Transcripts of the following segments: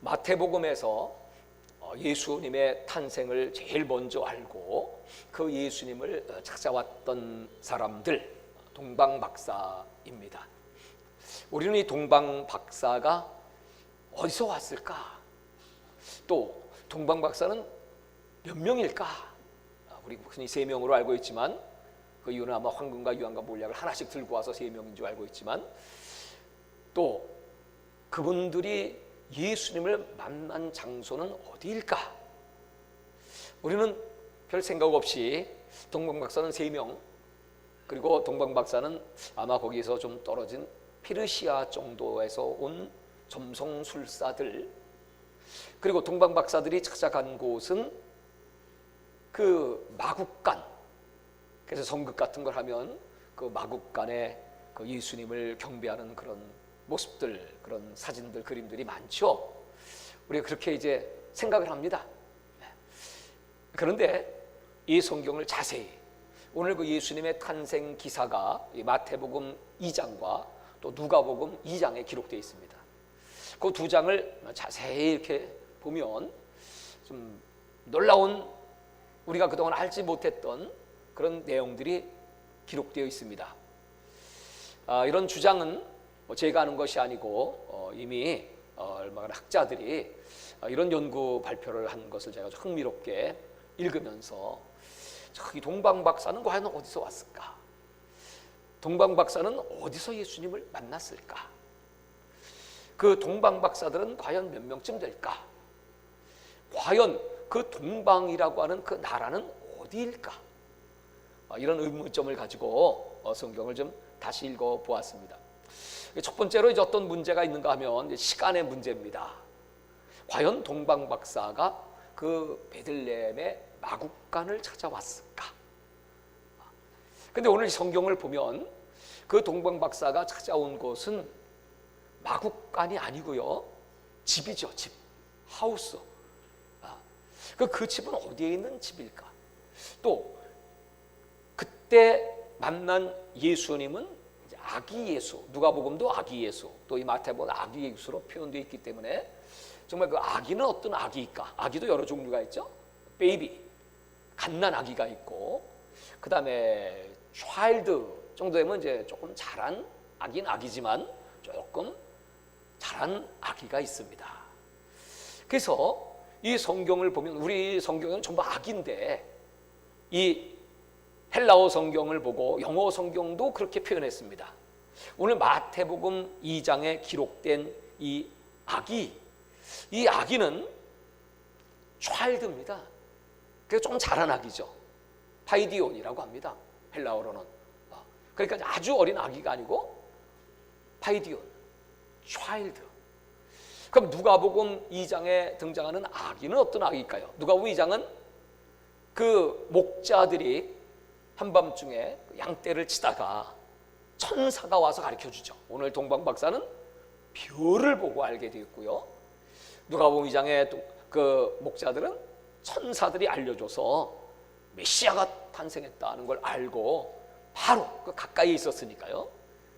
마태복음에서 예수님의 탄생을 제일 먼저 알고 그 예수님을 찾아왔던 사람들, 동방박사입니다. 우리는 이 동방박사가 어디서 왔을까? 또 동방박사는 몇 명일까? 우리 흔히 3명으로 알고 있지만 그 이유는 아마 황금과 유황과 몰약을 하나씩 들고 와서 3명인 줄 알고 있지만, 또 그분들이 예수님을 만난 장소는 어디일까? 우리는 별 생각 없이 동방박사는 3명, 그리고 동방박사는 아마 거기서 좀 떨어진 페르시아 정도에서 온 점성술사들, 그리고 동방박사들이 찾아간 곳은 그 마국간, 그래서 성극 같은 걸 하면 그 마국간에 그 예수님을 경배하는 그런 모습들, 그런 사진들, 그림들이 많죠. 우리가 그렇게 이제 생각을 합니다. 그런데 이 성경을 자세히, 오늘 그 예수님의 탄생 기사가 이 마태복음 2장과 또 누가복음 2장에 기록되어 있습니다. 그 2장을 자세히 이렇게 보면 좀 놀라운, 우리가 그동안 알지 못했던 그런 내용들이 기록되어 있습니다. 이런 주장은 제가 하는 것이 아니고 이미 얼마나 학자들이 이런 연구 발표를 한 것을 제가 흥미롭게 읽으면서, 이 동방박사는 과연 어디서 왔을까? 동방박사는 어디서 예수님을 만났을까? 그 동방박사들은 과연 몇 명쯤 될까? 과연 그 동방이라고 하는 그 나라는 어디일까? 이런 의문점을 가지고 성경을 좀 다시 읽어보았습니다. 첫 번째로 이제 어떤 문제가 있는가 하면 시간의 문제입니다. 과연 동방박사가 그 베들레헴의 마국간을 찾아왔을까? 근데 오늘 성경을 보면 그 동방박사가 찾아온 곳은 마국간이 아니고요, 집이죠. 집, 하우스. 그 집은 어디에 있는 집일까? 또 그때 만난 예수님은 아기 예수, 누가복음도 아기 예수, 또 이 마태복음은 아기 예수로 표현되어 있기 때문에 정말 그 아기는 어떤 아기일까? 아기도 여러 종류가 있죠. 베이비, 갓난 아기가 있고, 그 다음에 차일드 정도 되면 이제 조금 자란 아기는 아기지만 조금 자란 아기가 있습니다. 그래서 이 성경을 보면, 우리 성경은 전부 아기인데 이 헬라어 성경을 보고 영어 성경도 그렇게 표현했습니다. 오늘 마태복음 2장에 기록된 이 아기는 child입니다. 그래서 좀 자란 아기죠. 파이디온이라고 합니다. 헬라어로는. 그러니까 아주 어린 아기가 아니고 파이디온, child. 그럼 누가복음 2장에 등장하는 아기는 어떤 아기일까요? 누가복음 2장은 그 목자들이 한밤중에 양떼를 치다가 천사가 와서 가르쳐주죠. 오늘 동방박사는 별을 보고 알게 되었고요, 누가복음 2장의 그 목자들은 천사들이 알려줘서 메시아가 탄생했다는 걸 알고 바로 그 가까이에 있었으니까요,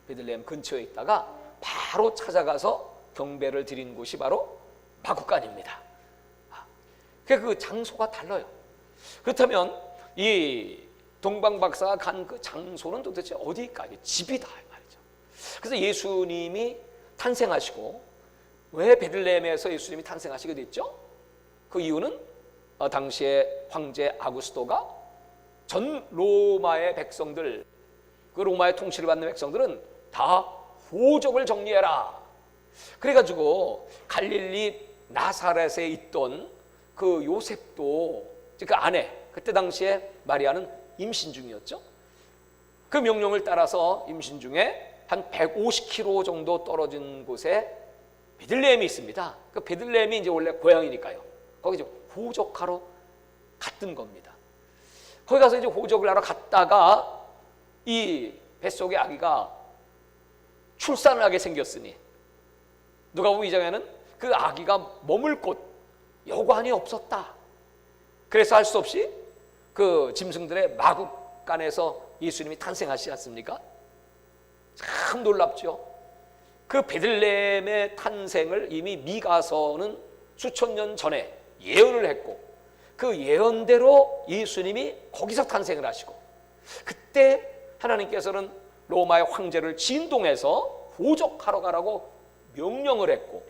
베들레헴 근처에 있다가 바로 찾아가서 경배를 드린 곳이 바로 마국간입니다. 그 장소가 달라요. 그렇다면 이 동방박사가 간 그 장소는 도대체 어디일까? 집이다 말이죠. 그래서 예수님이 탄생하시고, 왜 베들레헴에서 예수님이 탄생하시게 됐죠? 그 이유는 당시에 황제 아구스토가 전 로마의 백성들, 그 로마의 통치를 받는 백성들은 다 호적을 정리해라. 그래가지고 갈릴리 나사렛에 있던 그 요셉도, 그 아내, 그때 당시에 마리아는 임신 중이었죠. 그 명령을 따라서 임신 중에 한 150km 정도 떨어진 곳에 베들레헴이 있습니다. 그 베들레헴이 이제 원래 고향이니까요. 거기 이제 호적하러 갔던 겁니다. 거기 가서 이제 호적을 하러 갔다가 이 뱃속의 아기가 출산을 하게 생겼으니, 누가복음 2장에는 그 아기가 머물 곳, 여관이 없었다. 그래서 할 수 없이 그 짐승들의 마국간에서 예수님이 탄생하시지 않습니까? 참 놀랍죠. 그 베들레헴의 탄생을 이미 미가서는 수천 년 전에 예언을 했고 그 예언대로 예수님이 거기서 탄생을 하시고 그때 하나님께서는 로마의 황제를 진동해서 호적하러 가라고 명령을 했고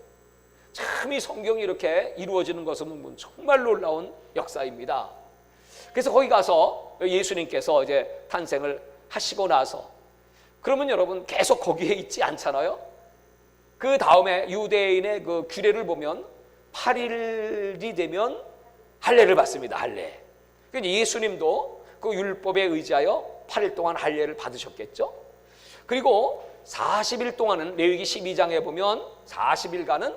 참 이 성경이 이렇게 이루어지는 것을 보면 정말 놀라운 역사입니다. 그래서 거기 가서 예수님께서 이제 탄생을 하시고 나서 그러면 여러분 계속 거기에 있지 않잖아요. 그 다음에 유대인의 그 규례를 보면 8일이 되면 할례를 받습니다. 할례. 그러니까 예수님도 그 율법에 의지하여 8일 동안 할례를 받으셨겠죠. 그리고 40일 동안은 레위기 12장에 보면 40일간은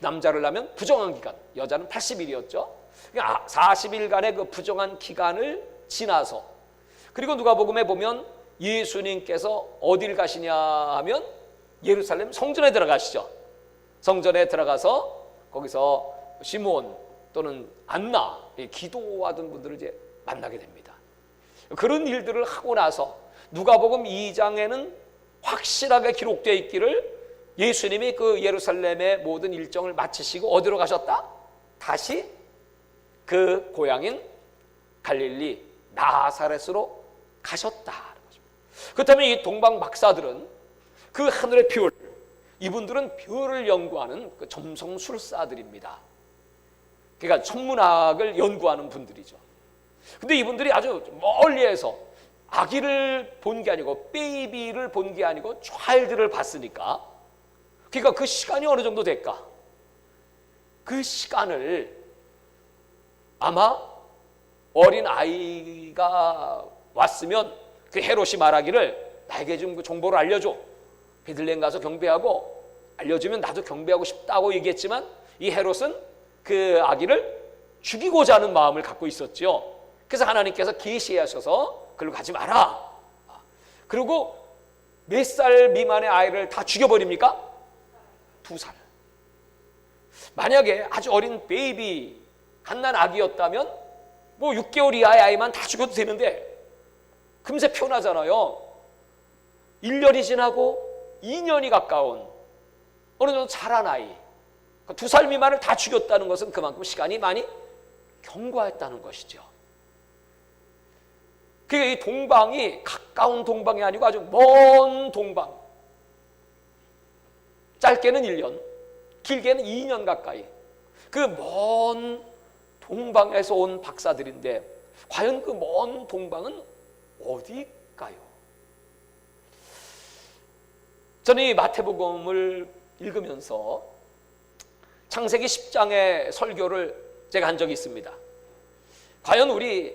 남자를 낳으면 부정한 기간, 여자는 80일이었죠. 그러니까 40일간의 그 부정한 기간을 지나서 그리고 누가복음에 보면 예수님께서 어딜 가시냐 하면 예루살렘 성전에 들어가시죠. 성전에 들어가서 거기서 시몬 또는 안나 기도하던 분들을 이제 만나게 됩니다. 그런 일들을 하고 나서 누가복음 2장에는 확실하게 기록되어 있기를 예수님이 그 예루살렘의 모든 일정을 마치시고 어디로 가셨다? 다시 그 고향인 갈릴리 나사렛으로 가셨다. 그렇다면 이 동방 박사들은 그 하늘의 별, 이분들은 별을 연구하는 그 점성술사들입니다. 그러니까 천문학을 연구하는 분들이죠. 근데 이분들이 아주 멀리에서 아기를 본 게 아니고 베이비를 본 게 아니고 차일드를 봤으니까 그러니까 그 시간이 어느 정도 될까? 그 시간을 아마 어린 아이가 왔으면 그 헤롯이 말하기를 나에게 좀 그 정보를 알려줘. 베들레헴 가서 경배하고 알려주면 나도 경배하고 싶다고 얘기했지만 이 헤롯은 그 아기를 죽이고자 하는 마음을 갖고 있었죠. 그래서 하나님께서 계시하셔서 그걸로 가지 마라. 그리고 몇 살 미만의 아이를 다 죽여버립니까? 2살. 만약에 아주 어린 베이비 갓난 아기였다면 뭐 6개월 이하의 아이만 다 죽여도 되는데 금세 표현하잖아요. 1년이 지나고 2년이 가까운 어느 정도 자란 아이 2살 미만을 다 죽였다는 것은 그만큼 시간이 많이 경과했다는 것이죠. 그러니까 이 동방이 가까운 동방이 아니고 아주 먼 동방, 짧게는 1년, 길게는 2년 가까이 그 먼 동방에서 온 박사들인데 과연 그 먼 동방은 어디일까요? 저는 이 마태복음을 읽으면서 창세기 10장의 설교를 제가 한 적이 있습니다. 과연 우리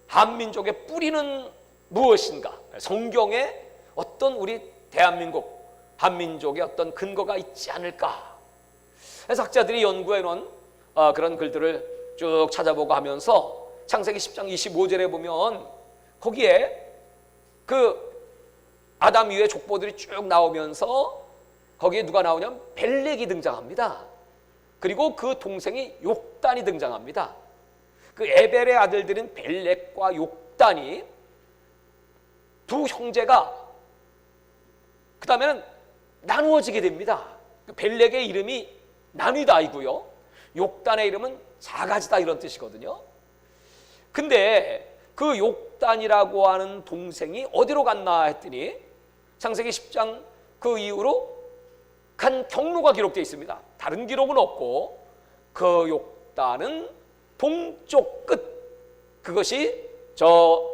한민족의 뿌리는 무엇인가? 성경에 어떤 우리 대한민국 한민족의 어떤 근거가 있지 않을까? 그래서 학자들이 연구해 놓은 그런 글들을 쭉 찾아보고 하면서 창세기 10장 25절에 보면 거기에 그 아담 이후의 족보들이 쭉 나오면서 거기에 누가 나오냐면 벨렉이 등장합니다. 그리고 그 동생이 욕단이 등장합니다. 그 에벨의 아들들인 벨렉과 욕단이 두 형제가 그 다음에는 나누어지게 됩니다. 벨렉의 이름이 나뉘다이고요. 욕단의 이름은 작아지다 이런 뜻이거든요. 근데 그 욕단이라고 하는 동생이 어디로 갔나 했더니 창세기 10장 그 이후로 간 경로가 기록되어 있습니다. 다른 기록은 없고 그 욕단은 동쪽 끝, 그것이 저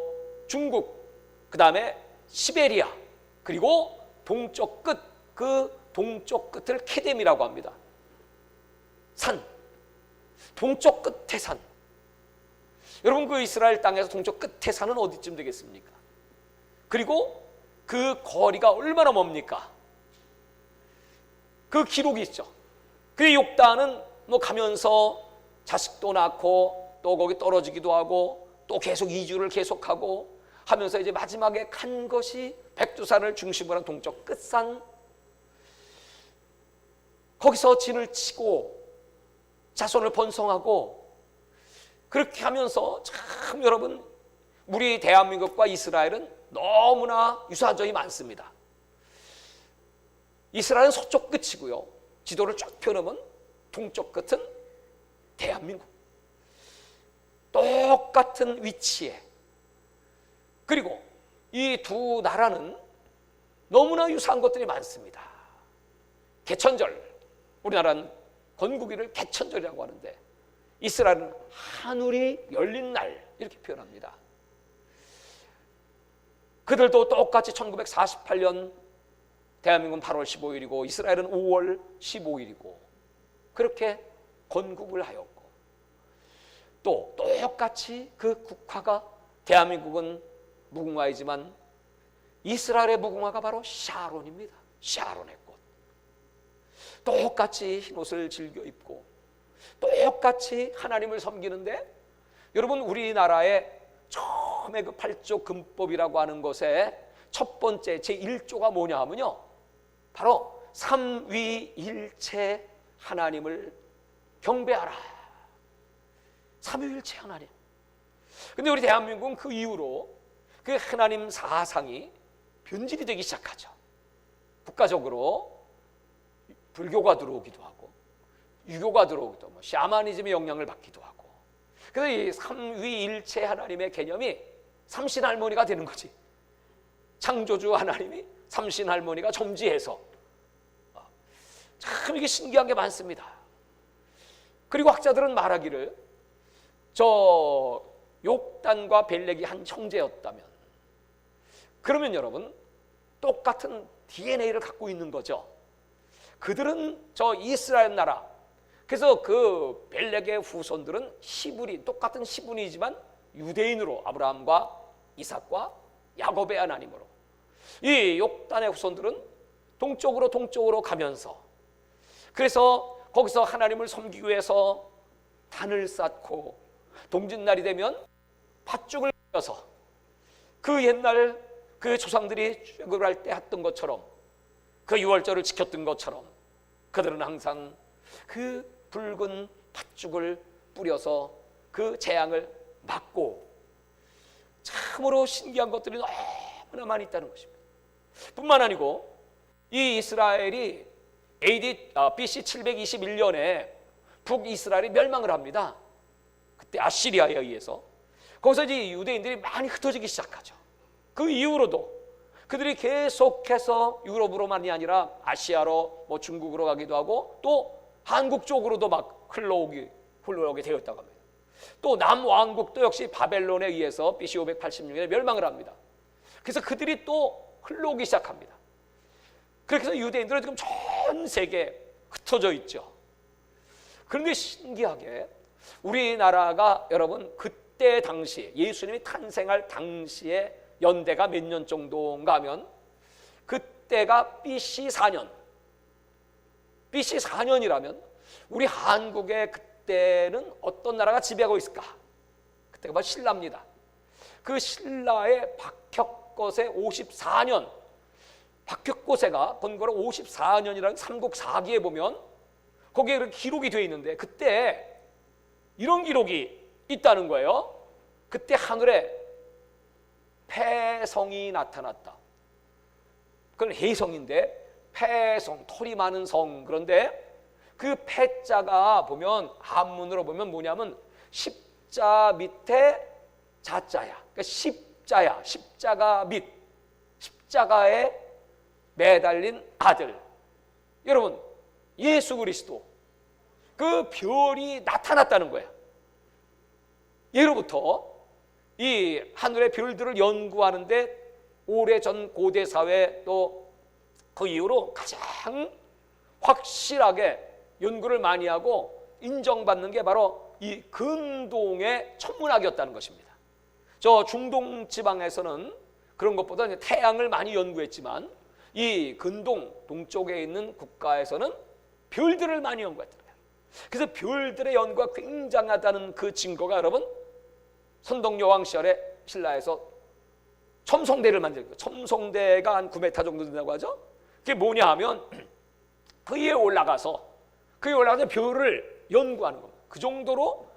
중국, 그 다음에 시베리아, 그리고 동쪽 끝, 그 동쪽 끝을 케뎀이라고 합니다. 산, 동쪽 끝의 산. 여러분 그 이스라엘 땅에서 동쪽 끝의 산은 어디쯤 되겠습니까? 그리고 그 거리가 얼마나 멉니까? 그 기록이 있죠. 그 욕단은 뭐 가면서 자식도 낳고 또 거기 떨어지기도 하고 또 계속 이주를 계속하고 하면서 이제 마지막에 간 것이 백두산을 중심으로 한 동쪽 끝산, 거기서 진을 치고 자손을 번성하고 그렇게 하면서 참 여러분 우리 대한민국과 이스라엘은 너무나 유사한 점이 많습니다. 이스라엘은 서쪽 끝이고요. 지도를 쫙 펴놓으면 동쪽 끝은 대한민국. 똑같은 위치에. 그리고 이 두 나라는 너무나 유사한 것들이 많습니다. 개천절, 우리나라는 건국일을 개천절이라고 하는데 이스라엘은 하늘이 열린 날 이렇게 표현합니다. 그들도 똑같이 1948년 대한민국은 8월 15일이고 이스라엘은 5월 15일이고 그렇게 건국을 하였고 또 똑같이 그 국화가 대한민국은 무궁화이지만 이스라엘의 무궁화가 바로 샤론입니다. 샤론의 꽃. 똑같이 흰옷을 즐겨 입고 똑같이 하나님을 섬기는데 여러분 우리나라의 처음에 그 8조 금법이라고 하는 것에 첫 번째 제1조가 뭐냐 하면요 바로 삼위일체 하나님을 경배하라. 삼위일체 하나님. 근데 우리 대한민국은 그 이후로 그 하나님 사상이 변질이 되기 시작하죠. 국가적으로 불교가 들어오기도 하고 유교가 들어오기도 하고 샤머니즘의 영향을 받기도 하고 그래서 이 삼위일체 하나님의 개념이 삼신할머니가 되는 거지. 창조주 하나님이 삼신할머니가 점지해서 참 이게 신기한 게 많습니다. 그리고 학자들은 말하기를 저 욕단과 벨렉이 한 형제였다면 그러면 여러분 똑같은 DNA를 갖고 있는 거죠. 그들은 저 이스라엘 나라 그래서 그 벨렉의 후손들은 히브리 똑같은 히브리이지만 유대인으로 아브라함과 이삭과 야곱의 하나님으로 이 욕단의 후손들은 동쪽으로 가면서 그래서 거기서 하나님을 섬기기 위해서 단을 쌓고 동짓날이 되면 팥죽을 펴서 그 옛날 그 조상들이 출애굽을 할 때 했던 것처럼 그 유월절을 지켰던 것처럼 그들은 항상 그 붉은 팥죽을 뿌려서 그 재앙을 막고 참으로 신기한 것들이 너무나 많이 있다는 것입니다. 뿐만 아니고 이 이스라엘이 BC 721년에 북이스라엘이 멸망을 합니다. 그때 아시리아에 의해서 거기서 이제 유대인들이 많이 흩어지기 시작하죠. 그 이후로도 그들이 계속해서 유럽으로만이 아니라 아시아로 뭐 중국으로 가기도 하고 또 한국 쪽으로도 막 흘러오게 되었다고 합니다. 또 남왕국도 역시 바벨론에 의해서 BC 586년에 멸망을 합니다. 그래서 그들이 또 흘러오기 시작합니다. 그렇게 해서 유대인들은 지금 전 세계에 흩어져 있죠. 그런데 신기하게 우리나라가 여러분 그때 당시 예수님이 탄생할 당시에 연대가 몇 년 정도인가 하면 그때가 BC 4년. BC 4년이라면 우리 한국에 그때는 어떤 나라가 지배하고 있을까? 그때가 바로 신라입니다. 그 신라의 박혁거세 54년 박혁거세가 건거로 54년이라는 삼국 사기에 보면 거기에 이렇게 기록이 되어 있는데 그때 이런 기록이 있다는 거예요. 그때 하늘에 폐성이 나타났다. 그건 해성인데 폐성, 털이 많은 성. 그런데 그 폐자가 보면 한문으로 보면 뭐냐면 십자 밑에 자자야. 그러니까 십자야. 십자가 밑. 십자가에 매달린 아들. 여러분 예수 그리스도 그 별이 나타났다는 거예요. 예로부터 이 하늘의 별들을 연구하는데 오래전 고대 사회 또 그 이후로 가장 확실하게 연구를 많이 하고 인정받는 게 바로 이 근동의 천문학이었다는 것입니다. 저 중동 지방에서는 그런 것보다 이제 태양을 많이 연구했지만 이 근동 동쪽에 있는 국가에서는 별들을 많이 연구했다. 그래서 별들의 연구가 굉장하다는 그 증거가 여러분 선덕여왕 시절에 신라에서 첨성대를 만든 거예요. 첨성대가 한 9m 정도 된다고 하죠. 그게 뭐냐 하면 그 위에 올라가서 별을 연구하는 겁니다. 그 정도로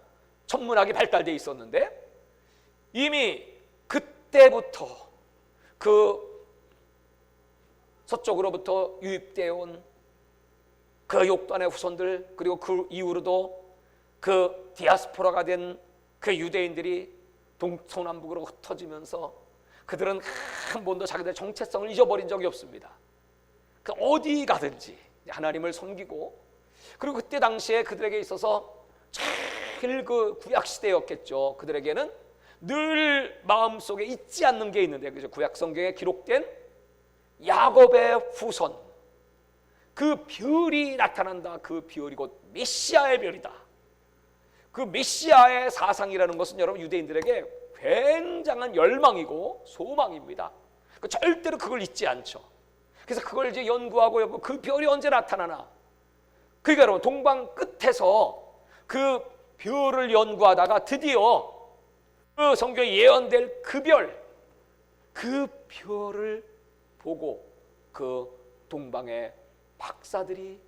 천문학이 발달되어 있었는데 이미 그때부터 그 서쪽으로부터 유입되어 온 그 욕단의 후손들, 그리고 그 이후로도 그 디아스포라가 된 그 유대인들이 동서남북으로 흩어지면서 그들은 한 번도 자기들의 정체성을 잊어버린 적이 없습니다. 그 어디 가든지 하나님을 섬기고, 그리고 그때 당시에 그들에게 있어서 제일 그 구약 시대였겠죠. 그들에게는 늘 마음속에 잊지 않는 게 있는데, 그죠? 구약 성경에 기록된 야곱의 후손, 그 별이 나타난다. 그 별이 곧 메시아의 별이다. 그 메시아의 사상이라는 것은 여러분 유대인들에게 굉장한 열망이고 소망입니다. 절대로 그걸 잊지 않죠. 그래서 그걸 이제 연구하고 그 별이 언제 나타나나. 그러니까 여러분 동방 끝에서 그 별을 연구하다가 드디어 그 성경에 예언될 그 별을 보고 그 동방의 박사들이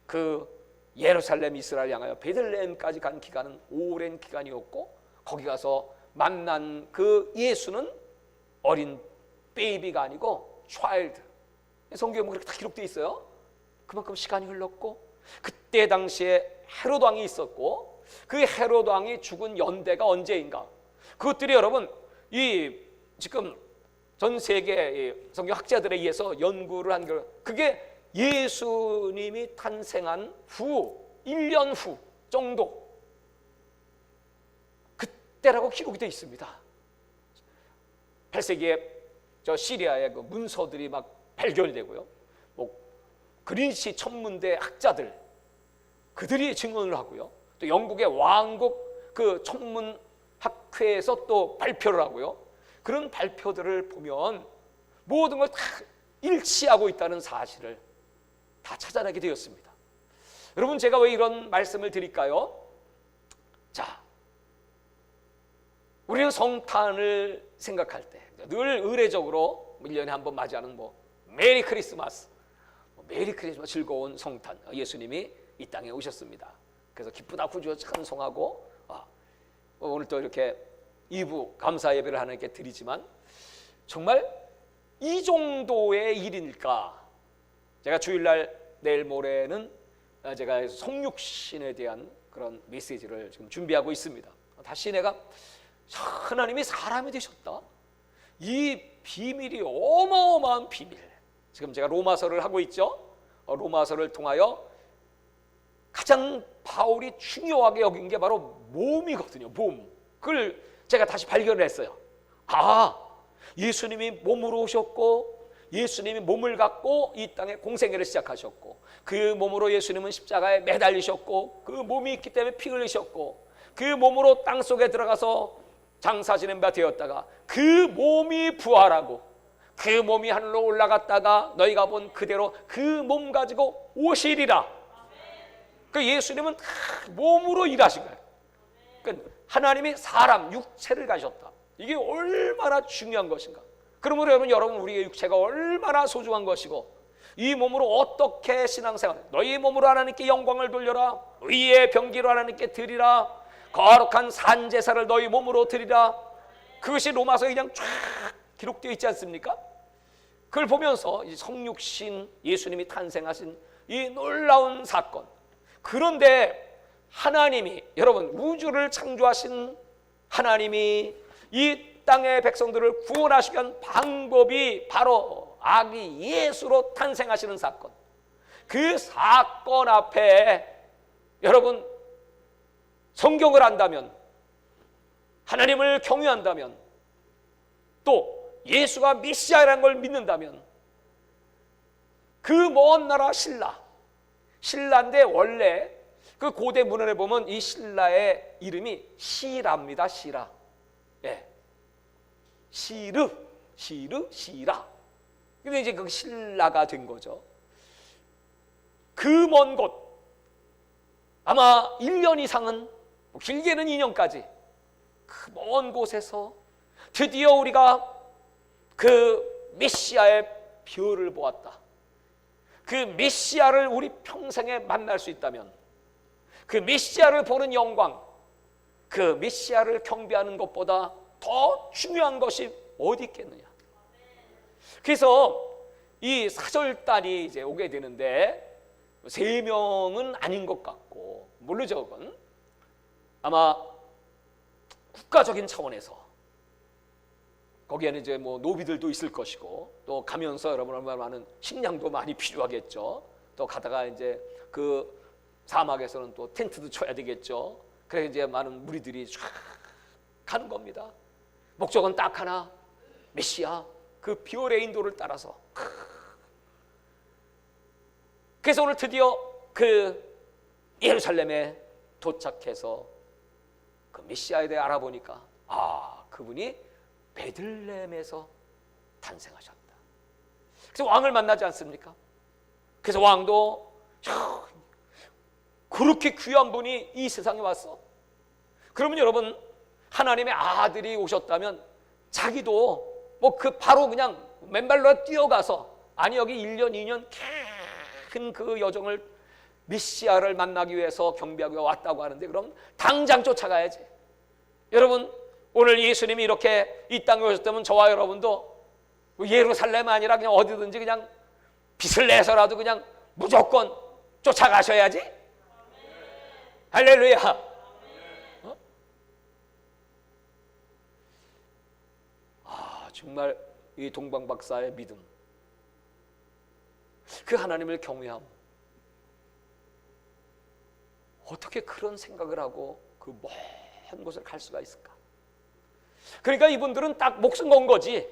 그 예루살렘 이스라엘 향하여 베들레헴까지 간 기간은 오랜 기간이었고, 거기 가서 만난 그 예수는 어린 베이비가 아니고 차일드. 성경에 그렇게 다 기록되어 있어요. 그만큼 시간이 흘렀고, 그때 당시에 헤롯 왕이 있었고, 그 헤롯 왕이 죽은 연대가 언제인가. 그것들이 여러분 이 지금 전 세계 성경 학자들에 의해서 연구를 한 결과 그게 예수님이 탄생한 후 1년 후 정도 그때라고 기록이 되어 있습니다. 8세기에 저 시리아의 그 문서들이 막 발견되고요. 뭐 그린시 천문대 학자들 그들이 증언을 하고요. 또 영국의 왕국 그 천문학회에서 또 발표를 하고요. 그런 발표들을 보면 모든 걸 다 일치하고 있다는 사실을 다 찾아내게 되었습니다. 여러분 제가 왜 이런 말씀을 드릴까요? 자, 우리는 성탄을 생각할 때 늘 의례적으로 1년에 한 번 맞이하는 메리 크리스마스, 즐거운 성탄, 예수님이 이 땅에 오셨습니다. 그래서 기쁘다 구주여 찬송하고 오늘 또 이렇게 2부 감사 예배를 하나님께 드리지만 정말 이 정도의 일일까? 제가 주일날 내일 모레는 제가 성육신에 대한 그런 메시지를 지금 준비하고 있습니다. 다시 내가 하나님이 사람이 되셨다. 이 비밀이 어마어마한 비밀. 지금 제가 로마서를 하고 있죠. 로마서를 통하여 가장 바울이 중요하게 여긴 게 바로 몸이거든요. 몸. 그걸 제가 다시 발견을 했어요. 예수님이 몸으로 오셨고 예수님이 몸을 갖고 이 땅에 공생애를 시작하셨고 그 몸으로 예수님은 십자가에 매달리셨고 그 몸이 있기 때문에 피 흘리셨고 그 몸으로 땅속에 들어가서 장사 지낸 바 되었다가 그 몸이 부활하고 그 몸이 하늘로 올라갔다가 너희가 본 그대로 그 몸 가지고 오시리라. 그 예수님은 몸으로 일하신 거예요. 그러니까 하나님이 사람 육체를 가셨다. 이게 얼마나 중요한 것인가. 그러므로 여러분 우리의 육체가 얼마나 소중한 것이고 이 몸으로 어떻게 신앙생활, 너희 몸으로 하나님께 영광을 돌려라, 의의 병기로 하나님께 드리라, 거룩한 산제사를 너희 몸으로 드리라. 그것이 로마서에 그냥 쫙 기록되어 있지 않습니까? 그걸 보면서 이 성육신 예수님이 탄생하신 이 놀라운 사건. 그런데 하나님이 여러분 우주를 창조하신 하나님이 이 땅의 백성들을 구원하시기 위한 방법이 바로 아기 예수로 탄생하시는 사건. 그 사건 앞에 여러분 성경을 안다면, 하나님을 경외한다면, 또 예수가 메시아라는 걸 믿는다면 그 먼 나라 신라인데 원래 그 고대 문헌에 보면 이 신라의 이름이 시라입니다. 시라. 예. 시라. 근데 이제 그 신라가 된 거죠. 그 먼 곳, 아마 1년 이상은, 길게는 2년까지 그 먼 곳에서 드디어 우리가 그 메시아의 별을 보았다. 그 메시아를 우리 평생에 만날 수 있다면, 그 메시아를 보는 영광, 그 메시아를 경배하는 것보다 더 중요한 것이 어디 있겠느냐. 그래서 이 사절단이 이제 오게 되는데 3명은 아닌 것 같고, 모르죠. 그건 아마 국가적인 차원에서 거기에는 이제 뭐 노비들도 있을 것이고, 또 가면서 여러분 얼마나 많은 식량도 많이 필요하겠죠. 또 가다가 이제 그 사막에서는 또 텐트도 쳐야 되겠죠. 그래서 이제 많은 무리들이 쫙 가는 겁니다. 목적은 딱 하나, 메시아 그 비오레 인도를 따라서. 그래서 오늘 드디어 그 예루살렘에 도착해서 그 메시아에 대해 알아보니까, 아, 그분이 베들레헴에서 탄생하셨다. 그래서 왕을 만나지 않습니까? 그래서 왕도 그렇게 귀한 분이 이 세상에 왔어. 그러면 여러분, 하나님의 아들이 오셨다면 자기도 뭐 그 바로 그냥 맨발로 뛰어가서, 아니 여기 1년 2년 큰 그 여정을 메시아를 만나기 위해서 경배하기 위해 왔다고 하는데, 그럼 당장 쫓아가야지. 여러분, 오늘 예수님이 이렇게 이 땅에 오셨다면 저와 여러분도 예루살렘 아니라 그냥 어디든지 그냥 빚을 내서라도 그냥 무조건 쫓아가셔야지. 할렐루야. 아, 정말 이 동방 박사의 믿음, 그 하나님을 경외함, 어떻게 그런 생각을 하고 그 먼 곳을 갈 수가 있을까? 그러니까 이분들은 딱 목숨 건 거지.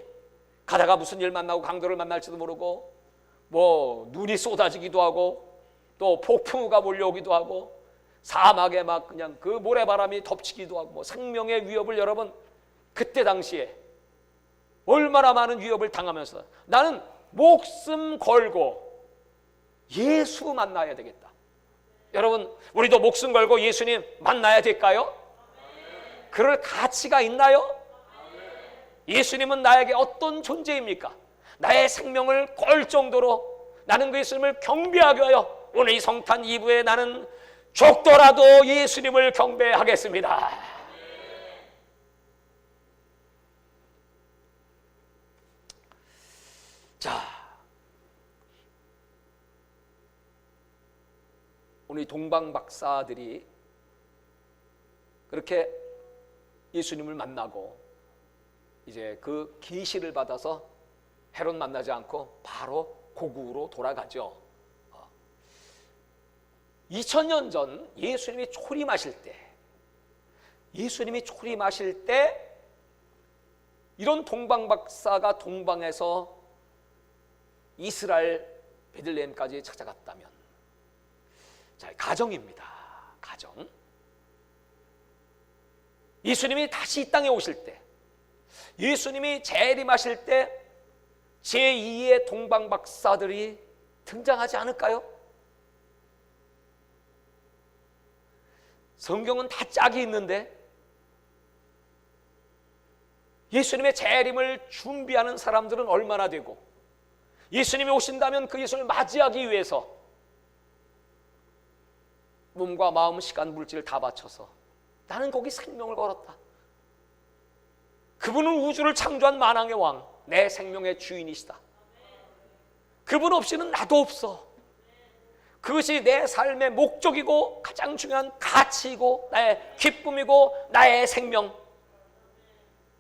가다가 무슨 일 만나고 강도를 만날지도 모르고, 뭐 눈이 쏟아지기도 하고, 또 폭풍우가 몰려오기도 하고, 사막에 막 그냥 그 모래바람이 덮치기도 하고, 뭐 생명의 위협을, 여러분 그때 당시에 얼마나 많은 위협을 당하면서 나는 목숨 걸고 예수 만나야 되겠다. 여러분, 우리도 목숨 걸고 예수님 만나야 될까요? 그럴 가치가 있나요? 예수님은 나에게 어떤 존재입니까? 나의 생명을 걸 정도로 나는 그 예수님을 경배하게 하여 오늘 이 성탄 2부에 나는 죽더라도 예수님을 경배하겠습니다. 자, 오늘 동방 박사들이 그렇게 예수님을 만나고 이제 그 계시를 받아서 헤롯 만나지 않고 바로 고국으로 돌아가죠. 2000년 전 예수님이 초림하실 때 이런 동방 박사가 동방에서 이스라엘 베들레헴까지 찾아갔다면, 자, 가정입니다. 가정. 예수님이 다시 이 땅에 오실 때, 예수님이 재림하실 때 제2의 동방 박사들이 등장하지 않을까요? 성경은 다 짝이 있는데 예수님의 재림을 준비하는 사람들은 얼마나 되고, 예수님이 오신다면 그 예수님을 맞이하기 위해서 몸과 마음, 시간, 물질을 다 바쳐서 나는 거기 생명을 걸었다. 그분은 우주를 창조한 만왕의 왕, 내 생명의 주인이시다. 그분 없이는 나도 없어. 그것이 내 삶의 목적이고 가장 중요한 가치이고 나의 기쁨이고 나의 생명.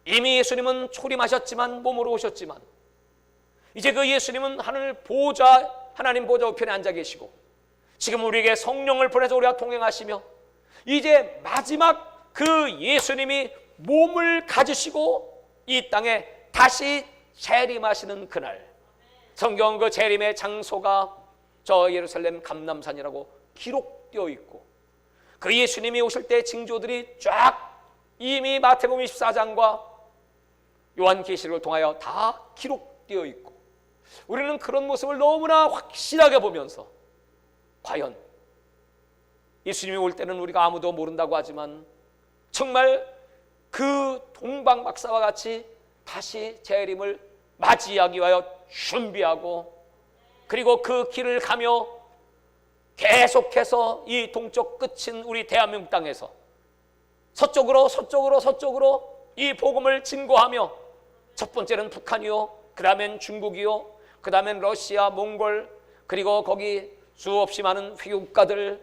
이미 예수님은 초림하셨지만, 몸으로 오셨지만, 이제 그 예수님은 하나님 보좌 우편에 앉아 계시고 지금 우리에게 성령을 보내서 우리와 동행하시며, 이제 마지막 그 예수님이 몸을 가지시고 이 땅에 다시 재림하시는 그날, 성경 그 재림의 장소가 저 예루살렘 감람산이라고 기록되어 있고, 그 예수님이 오실 때 징조들이 쫙 이미 마태복음 24장과 요한계시록을 통하여 다 기록되어 있고, 우리는 그런 모습을 너무나 확실하게 보면서, 과연 예수님이 올 때는 우리가 아무도 모른다고 하지만 정말 그 동방 박사와 같이 다시 재림을 맞이하기 위하여 준비하고, 그리고 그 길을 가며 계속해서 이 동쪽 끝인 우리 대한민국 땅에서 서쪽으로 이 복음을 증거하며, 첫 번째는 북한이요, 그 다음엔 중국이요, 그 다음엔 러시아, 몽골, 그리고 거기 수없이 많은 회국가들,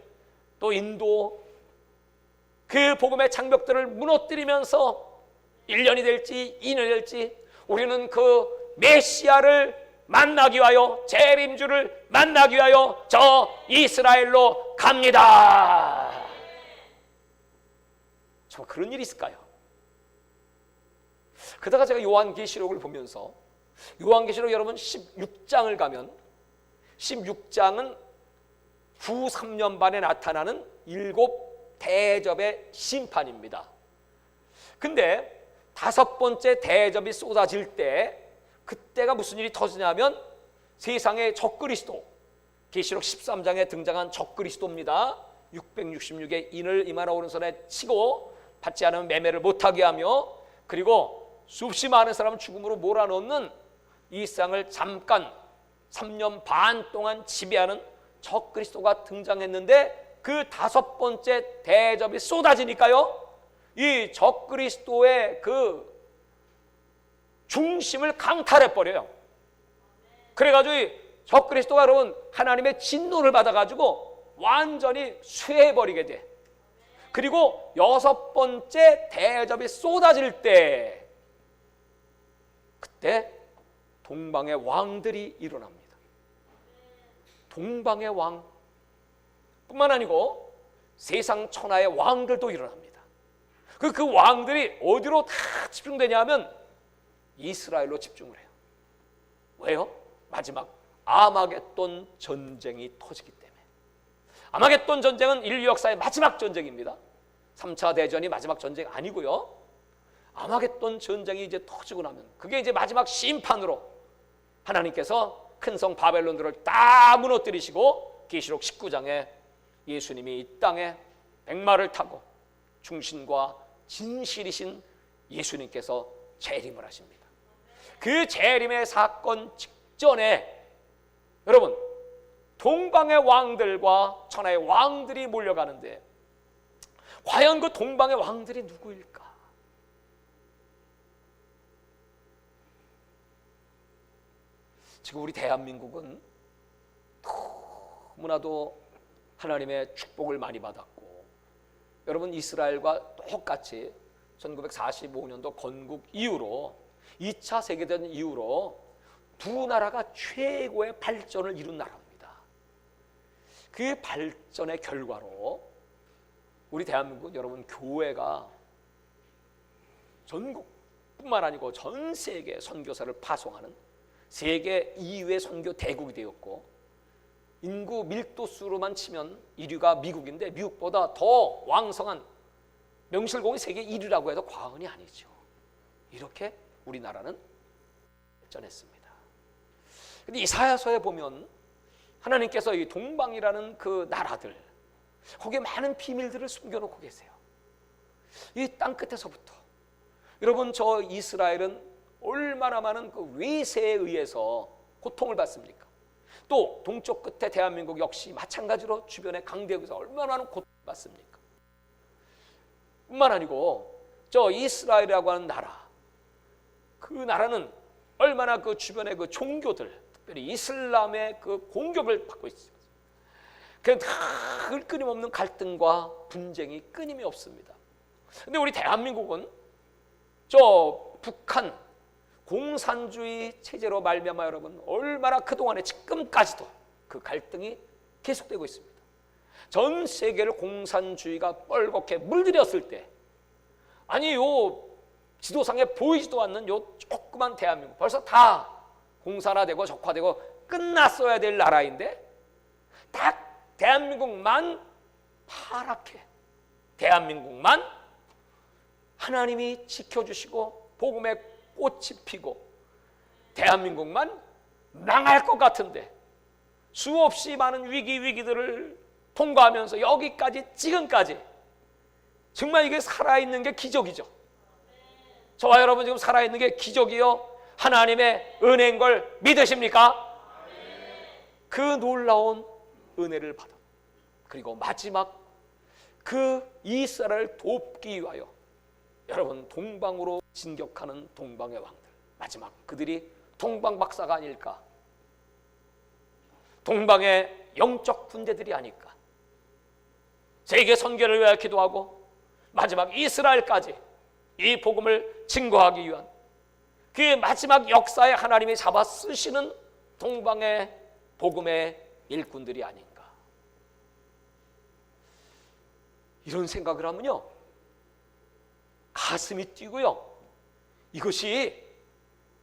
또 인도, 그 복음의 장벽들을 무너뜨리면서 1년이 될지 2년이 될지 우리는 그 메시아를 만나기 위하여, 재림주를 만나기 위하여 저 이스라엘로 갑니다. 저 그런 일이 있을까요? 그러다가 제가 요한계시록을 보면서, 요한계시록 여러분 16장을 가면 16장은 후 3년 반에 나타나는 7 대접의 심판입니다. 근데 5번째 대접이 쏟아질 때, 그때가 무슨 일이 터지냐면 세상의 적그리스도, 계시록 13장에 등장한 적그리스도입니다. 666의 인을 이마나 오른손에 치고 받지 않으면 매매를 못하게 하며, 그리고 수없이 많은 사람을 죽음으로 몰아넣는 이 세상을 잠깐 3년 반 동안 지배하는 적그리스도가 등장했는데, 그 5번째 대접이 쏟아지니까요, 이 적그리스도의 그 중심을 강탈해버려요. 그래가지고 이 적그리스도가 여러분 하나님의 진노를 받아가지고 완전히 쇠해버리게 돼. 그리고 6번째 대접이 쏟아질 때, 그때 동방의 왕들이 일어납니다. 동방의 왕 뿐만 아니고 세상 천하의 왕들도 일어납니다. 그 왕들이 어디로 다 집중되냐면 이스라엘로 집중을 해요. 왜요? 마지막 아마겟돈 전쟁이 터지기 때문에. 아마겟돈 전쟁은 인류 역사의 마지막 전쟁입니다. 3차 대전이 마지막 전쟁 아니고요. 아마겟돈 전쟁이 이제 터지고 나면 그게 이제 마지막 심판으로 하나님께서 큰 성 바벨론들을 다 무너뜨리시고, 계시록 19장에 예수님이 이 땅에 백마를 타고 충신과 진실이신 예수님께서 재림을 하십니다. 그 재림의 사건 직전에 여러분 동방의 왕들과 천하의 왕들이 몰려가는데, 과연 그 동방의 왕들이 누구일까? 지금 우리 대한민국은 너무나도 하나님의 축복을 많이 받았고, 여러분 이스라엘과 똑같이 1945년도 건국 이후로 2차 세계대전 이후로 두 나라가 최고의 발전을 이룬 나라입니다. 그 발전의 결과로 우리 대한민국 여러분 교회가 전국뿐만 아니고 전 세계 선교사를 파송하는 세계 2위의 선교 대국이 되었고, 인구 밀도수로만 치면 1위가 미국인데 미국보다 더 왕성한 명실공히 세계 1위라고 해도 과언이 아니죠. 이렇게 우리나라는 발전했습니다. 근데 이사야서에 보면 하나님께서 이 동방이라는 그 나라들, 거기에 많은 비밀들을 숨겨놓고 계세요. 이 땅끝에서부터 여러분, 저 이스라엘은 얼마나 많은 그 외세에 의해서 고통을 받습니까? 또 동쪽 끝에 대한민국 역시 마찬가지로 주변의 강대국에서 얼마나 많은 고통을 받습니까? 뿐만 아니고 저 이스라엘이라고 하는 나라, 그 나라는 얼마나 그 주변의 그 종교들, 특별히 이슬람의 그 공격을 받고 있습니다. 그냥 늘 끊임없는 갈등과 분쟁이 끊임이 없습니다. 근데 우리 대한민국은 저 북한 공산주의 체제로 말미암아 여러분 얼마나 그동안에 지금까지도 그 갈등이 계속되고 있습니다. 전 세계를 공산주의가 뻘겋게 물들였을 때, 아니 요 지도상에 보이지도 않는 요 조그만 대한민국, 벌써 다 공산화되고 적화되고 끝났어야 될 나라인데 딱 대한민국만 파랗게, 대한민국만 하나님이 지켜주시고 복음의 꽃이 피고 대한민국만 망할 것 같은데 수없이 많은 위기들을 통과하면서 여기까지 지금까지 정말 이게 살아있는 게 기적이죠. 저와 여러분 지금 살아있는 게 기적이요 하나님의 은혜인 걸 믿으십니까? 그 놀라운 은혜를 받아, 그리고 마지막 그 이스라엘을 돕기 위하여 여러분 동방으로 진격하는 동방의 왕들, 마지막 그들이 동방 박사가 아닐까? 동방의 영적 군대들이 아닐까. 세계 선교를 위하여 기도하고 마지막 이스라엘까지 이 복음을 증거하기 위한 그 마지막 역사에 하나님이 잡아 쓰시는 동방의 복음의 일꾼들이 아닌가. 이런 생각을 하면요, 가슴이 뛰고요, 이것이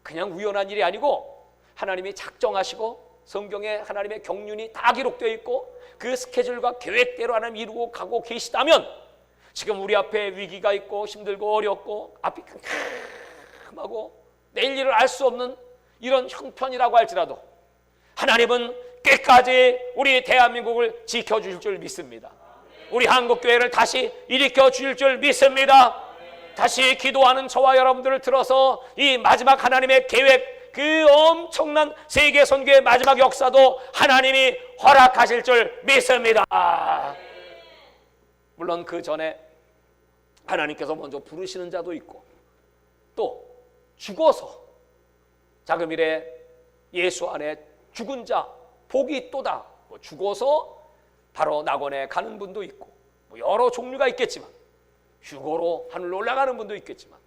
그냥 우연한 일이 아니고 하나님이 작정하시고 성경에 하나님의 경륜이 다 기록되어 있고 그 스케줄과 계획대로 하나님 이루고 가고 계시다면, 지금 우리 앞에 위기가 있고 힘들고 어렵고 앞이 캄캄하고 내일 일을 알 수 없는 이런 형편이라고 할지라도 하나님은 끝까지 우리 대한민국을 지켜주실 줄 믿습니다. 우리 한국교회를 다시 일으켜 주실 줄 믿습니다. 다시 기도하는 저와 여러분들을 들어서 이 마지막 하나님의 계획, 그 엄청난 세계 선교의 마지막 역사도 하나님이 허락하실 줄 믿습니다. 물론 그 전에 하나님께서 먼저 부르시는 자도 있고, 또 죽어서 자금일에 예수 안에 죽은 자 복이 있도다, 죽어서 바로 낙원에 가는 분도 있고, 여러 종류가 있겠지만, 휴거로 하늘로 올라가는 분도 있겠지만,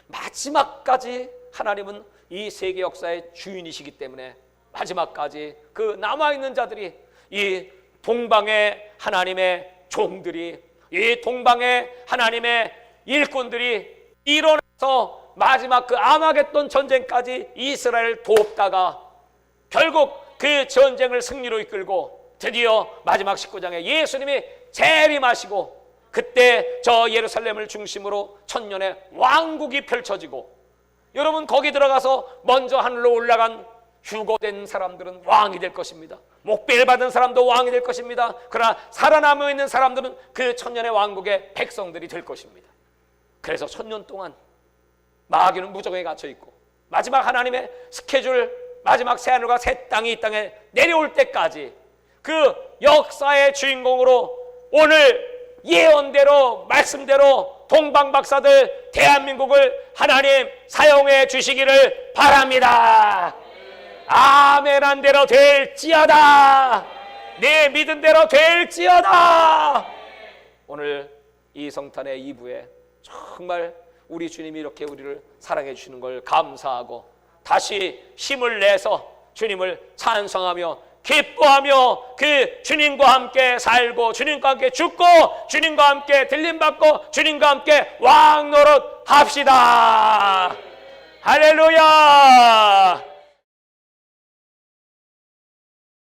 마지막까지 하나님은 이 세계 역사의 주인이시기 때문에 마지막까지 그 남아있는 자들이, 이 동방의 하나님의 종들이, 이 동방의 하나님의 일꾼들이 일어나서 마지막 그 아마겟돈 전쟁까지 이스라엘을 돕다가 결국 그 전쟁을 승리로 이끌고 드디어 마지막 19장에 예수님이 재림하시고, 그때 저 예루살렘을 중심으로 천년의 왕국이 펼쳐지고, 여러분 거기 들어가서 먼저 하늘로 올라간 휴거된 사람들은 왕이 될 것입니다. 목배를 받은 사람도 왕이 될 것입니다. 그러나 살아남아 있는 사람들은 그 천년의 왕국의 백성들이 될 것입니다. 그래서 천년 동안 마귀는 무정에 갇혀 있고, 마지막 하나님의 스케줄, 마지막 새하늘과 새 땅이 이 땅에 내려올 때까지 그 역사의 주인공으로 오늘 예언대로 말씀대로 동방박사들 대한민국을 하나님 사용해 주시기를 바랍니다. 아멘한 대로 될지어다. 내 믿은 대로 될지어다. 오늘 이 성탄의 2부에 정말 우리 주님이 이렇게 우리를 사랑해 주시는 걸 감사하고 다시 힘을 내서 주님을 찬송하며 기뻐하며 그 주님과 함께 살고 주님과 함께 죽고 주님과 함께 들림받고 주님과 함께 왕노릇 합시다. 할렐루야.